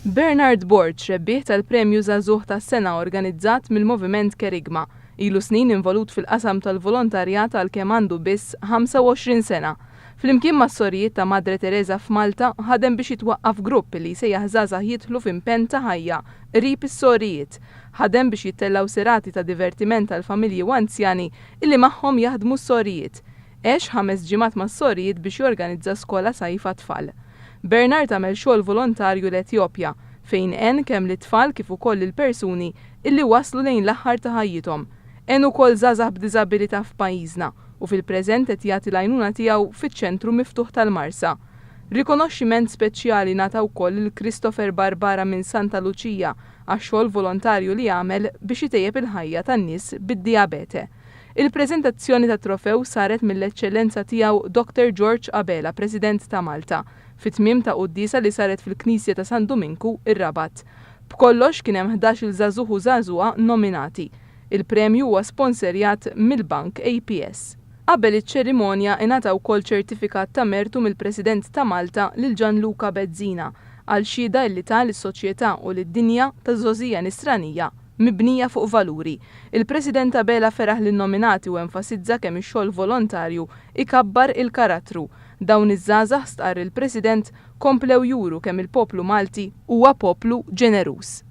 Bernard Borch rebbieħ tal-Premju Żagħżugħ tas-Sena organizzat mill-Moviment Kerigma. Ilu snin involut fil-qasam tal-volontarjat għalkemm għandu biss 25 sena. Flimkien mas-sorijiet ta' Madre Teresa f'Malta ħadem biex jitwaqqaf grupp li sejjaħ żgħażagħ jidħlu f'impenn ta' ħajja qrib is-sorijiet. Ħadem biex jittellaw serati ta' divertiment tal-familji u anzjani illi magħhom jaħdmu s-sorijiet. Għex 5 ġimgħat mas-sorijiet biex jorganizza skola sajfa tfal. Bernard għamel xogħol volontarju l-Etjopja fejn għen kemm l-tfal kif ukoll il-persuni illi waslu lejn l-aħħar ta' ħajjithom. Għen ukoll żgħażagħ b'diżabilità f'pajjiżna u fil-preżent qed jagħti l-għajnuna tiegħu fiċ-ċentru miftuħ tal-Marsa. Rikonoxximent speċjali ngħata wkoll lil Christopher Barbara minn Santa Lucia għax-xogħol volontarju li għamel biex itejjeb il-ħajja tan-nies bid-dijabete. Il-preżentazzjoni tat trofew saret mill-eċċellenza tiegħu Dr. George Abela, President ta' Malta, fit-tmiem ta' qudiesa li saret fil-Knisja ta' San Dominku ir-Rabat. B'kollox kien hemm 11 żagħżugħ u żagħżugħa nominati. Il-premju huwa sponserjat mill-Bank APS. Qabel iċ-ċerimonja ingħata wkoll ċertifikat ta' mertu mill-President ta' Malta lil Gianluca Bezzina għal xhieda li ta' lis-soċjetà u lid-dinja taż-żożija nisranija mibnija fuq valuri. Il-President Abela feraħ lin-nominati u enfasizza kemm ix-xogħol volontarju ikabbar il-karattru. Dawn iż-żgħażagħ stqarr il-President komplew juru kemm il-poplu Malti huwa poplu ġeneruż.